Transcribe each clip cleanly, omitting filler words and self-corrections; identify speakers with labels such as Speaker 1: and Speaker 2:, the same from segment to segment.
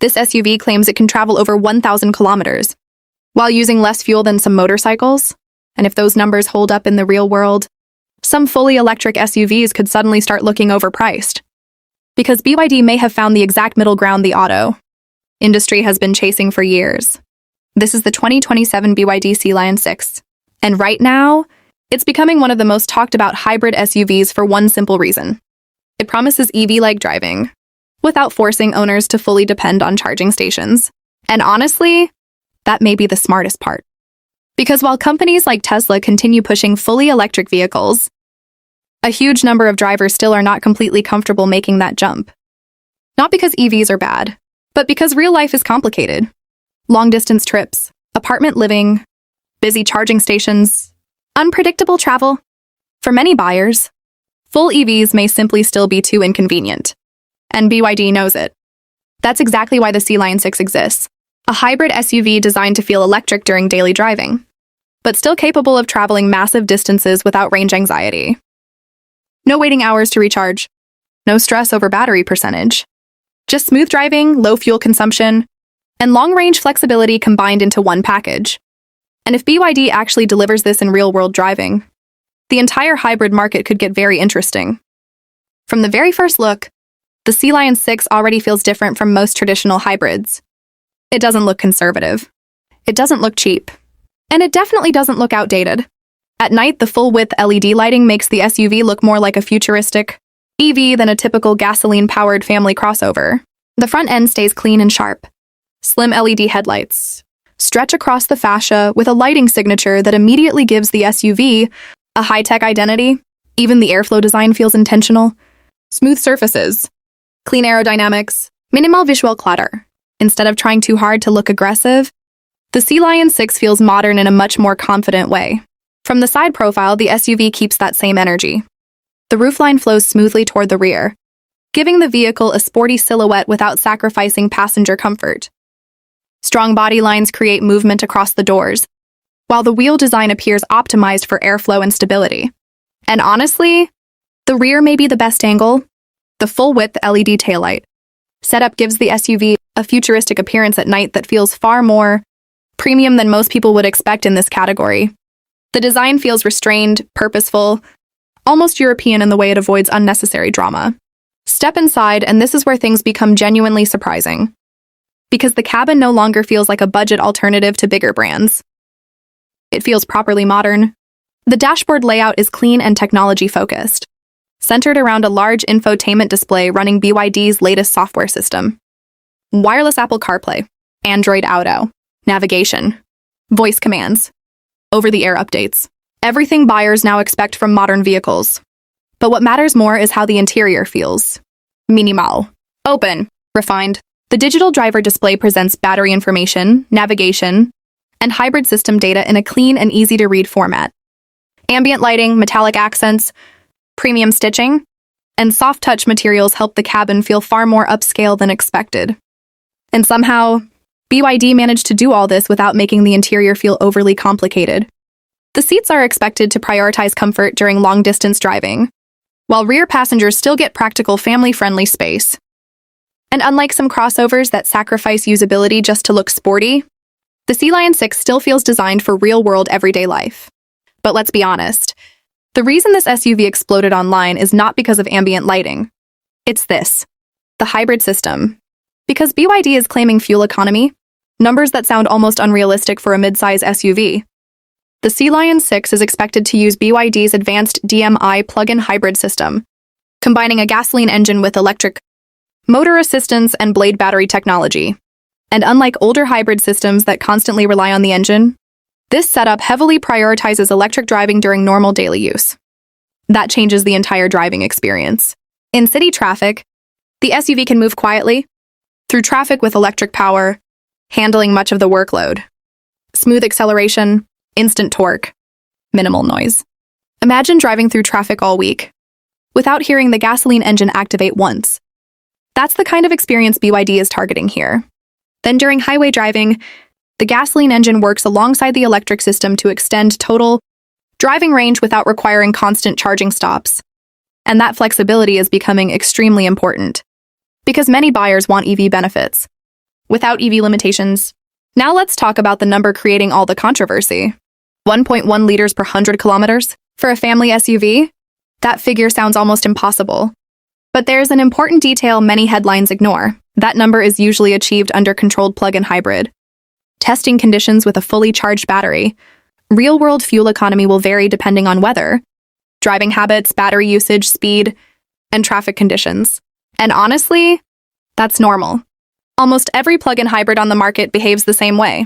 Speaker 1: This SUV claims it can travel over 1,000 kilometers, while using less fuel than some motorcycles. And if those numbers hold up in the real world, some fully electric SUVs could suddenly start looking overpriced. Because BYD may have found the exact middle ground the auto industry has been chasing for years. This is the 2027 BYD Sea Lion 6. And right now, it's becoming one of the most talked about hybrid SUVs for one simple reason. It promises EV-like driving, without forcing owners to fully depend on charging stations. And honestly, that may be the smartest part. Because while companies like Tesla continue pushing fully electric vehicles, a huge number of drivers still are not completely comfortable making that jump. Not because EVs are bad, but because real life is complicated. Long-distance trips, apartment living, busy charging stations, unpredictable travel. For many buyers, full EVs may simply still be too inconvenient. And BYD knows it. That's exactly why the Sea Lion 6 exists. A hybrid SUV designed to feel electric during daily driving, but still capable of traveling massive distances without range anxiety. No waiting hours to recharge. No stress over battery percentage. Just smooth driving, low fuel consumption, and long-range flexibility combined into one package. And if BYD actually delivers this in real-world driving, the entire hybrid market could get very interesting. From the very first look, the Sea Lion 6 already feels different from most traditional hybrids. It doesn't look conservative. It doesn't look cheap. And it definitely doesn't look outdated. At night, the full-width LED lighting makes the SUV look more like a futuristic EV than a typical gasoline-powered family crossover. The front end stays clean and sharp. Slim LED headlights stretch across the fascia with a lighting signature that immediately gives the SUV a high-tech identity. Even the airflow design feels intentional. Smooth surfaces, clean aerodynamics, minimal visual clutter. Instead of trying too hard to look aggressive, the Sea Lion 6 feels modern in a much more confident way. From the side profile, the SUV keeps that same energy. The roofline flows smoothly toward the rear, giving the vehicle a sporty silhouette without sacrificing passenger comfort. Strong body lines create movement across the doors, while the wheel design appears optimized for airflow and stability. And honestly, the rear may be the best angle. The full-width LED taillight setup gives the SUV a futuristic appearance at night that feels far more premium than most people would expect in this category. The design feels restrained, purposeful, almost European in the way it avoids unnecessary drama. Step inside, and this is where things become genuinely surprising. Because the cabin no longer feels like a budget alternative to bigger brands. It feels properly modern. The dashboard layout is clean and technology-focused, centered around a large infotainment display running BYD's latest software system. Wireless Apple CarPlay, Android Auto, navigation, voice commands, over-the-air updates. Everything buyers now expect from modern vehicles. But what matters more is how the interior feels. Minimal, open, refined. The digital driver display presents battery information, navigation, and hybrid system data in a clean and easy-to-read format. Ambient lighting, metallic accents, premium stitching, and soft-touch materials help the cabin feel far more upscale than expected. And somehow, BYD managed to do all this without making the interior feel overly complicated. The seats are expected to prioritize comfort during long-distance driving, while rear passengers still get practical family-friendly space. And unlike some crossovers that sacrifice usability just to look sporty, the Sea Lion 6 still feels designed for real-world everyday life. But let's be honest, the reason this SUV exploded online is not because of ambient lighting. It's this, the hybrid system. Because BYD is claiming fuel economy, numbers that sound almost unrealistic for a mid-size SUV. The Sea Lion 6 is expected to use BYD's advanced DMI plug-in hybrid system, combining a gasoline engine with electric motor assistance and blade battery technology. And unlike older hybrid systems that constantly rely on the engine, this setup heavily prioritizes electric driving during normal daily use. That changes the entire driving experience. In city traffic, the SUV can move quietly through traffic with electric power, handling much of the workload. Smooth acceleration, instant torque, minimal noise. Imagine driving through traffic all week without hearing the gasoline engine activate once. That's the kind of experience BYD is targeting here. Then during highway driving, the gasoline engine works alongside the electric system to extend total driving range without requiring constant charging stops. And that flexibility is becoming extremely important, because many buyers want EV benefits, without EV limitations. Now let's talk about the number creating all the controversy. 1.1 liters per 100 kilometers? For a family SUV? That figure sounds almost impossible. But there's an important detail many headlines ignore. That number is usually achieved under controlled plug-in hybrid. Testing conditions with a fully charged battery. Real-world fuel economy will vary depending on weather, driving habits, battery usage, speed, and traffic conditions. And honestly, that's normal. Almost every plug-in hybrid on the market behaves the same way.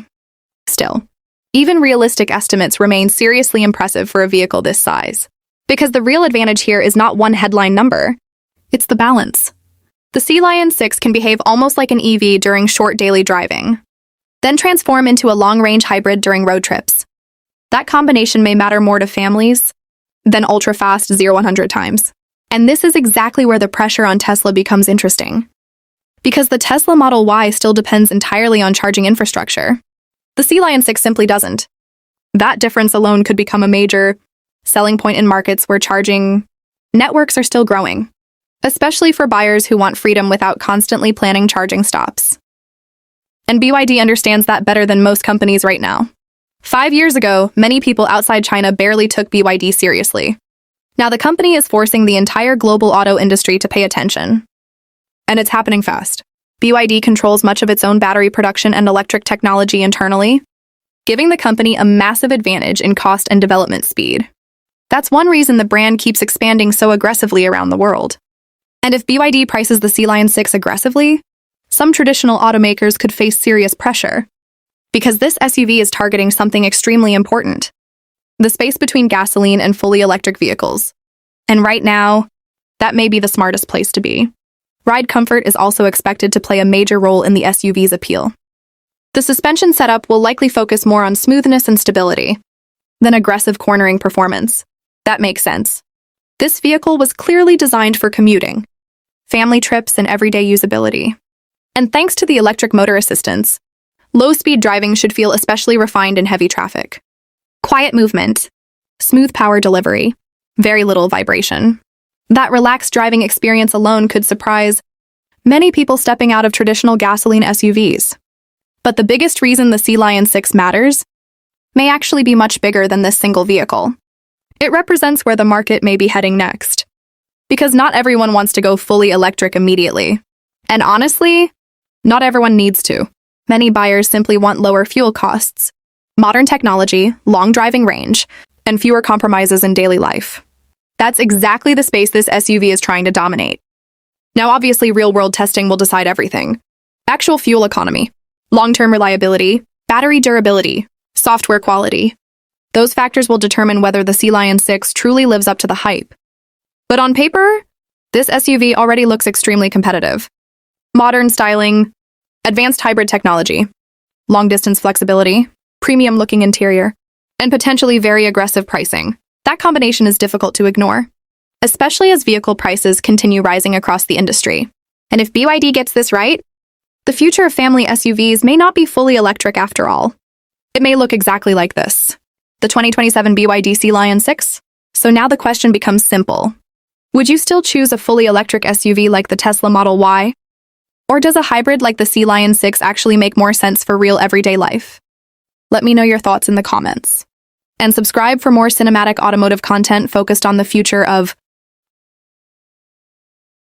Speaker 1: Still, even realistic estimates remain seriously impressive for a vehicle this size. Because the real advantage here is not one headline number, it's the balance. The Sea Lion 6 can behave almost like an EV during short daily driving, then transform into a long-range hybrid during road trips. That combination may matter more to families than ultra-fast 0-100 times. And this is exactly where the pressure on Tesla becomes interesting. Because the Tesla Model Y still depends entirely on charging infrastructure. The Sea Lion 6 simply doesn't. That difference alone could become a major selling point in markets where charging networks are still growing, especially for buyers who want freedom without constantly planning charging stops. And BYD understands that better than most companies right now. 5 years ago, many people outside China barely took BYD seriously. Now the company is forcing the entire global auto industry to pay attention. And it's happening fast. BYD controls much of its own battery production and electric technology internally, giving the company a massive advantage in cost and development speed. That's one reason the brand keeps expanding so aggressively around the world. And if BYD prices the Sea Lion 6 aggressively, some traditional automakers could face serious pressure. Because this SUV is targeting something extremely important: the space between gasoline and fully electric vehicles. And right now, that may be the smartest place to be. Ride comfort is also expected to play a major role in the SUV's appeal. The suspension setup will likely focus more on smoothness and stability than aggressive cornering performance. That makes sense. This vehicle was clearly designed for commuting, family trips, and everyday usability. And thanks to the electric motor assistance, low-speed driving should feel especially refined in heavy traffic. Quiet movement, smooth power delivery, very little vibration. That relaxed driving experience alone could surprise many people stepping out of traditional gasoline SUVs. But the biggest reason the Sea Lion 6 matters may actually be much bigger than this single vehicle. It represents where the market may be heading next. Because not everyone wants to go fully electric immediately. And honestly, not everyone needs to. Many buyers simply want lower fuel costs, modern technology, long driving range, and fewer compromises in daily life. That's exactly the space this SUV is trying to dominate. Now, obviously, real-world testing will decide everything. Actual fuel economy, long-term reliability, battery durability, software quality. Those factors will determine whether the Sea Lion 6 truly lives up to the hype. But on paper, this SUV already looks extremely competitive. Modern styling, advanced hybrid technology, long-distance flexibility, premium-looking interior, and potentially very aggressive pricing. That combination is difficult to ignore, especially as vehicle prices continue rising across the industry. And if BYD gets this right, the future of family SUVs may not be fully electric after all. It may look exactly like this: the 2027 BYD Sea Lion 6. So now the question becomes simple. Would you still choose a fully electric SUV like the Tesla Model Y? Or does a hybrid like the Sea Lion 6 actually make more sense for real everyday life? Let me know your thoughts in the comments. And subscribe for more cinematic automotive content focused on the future of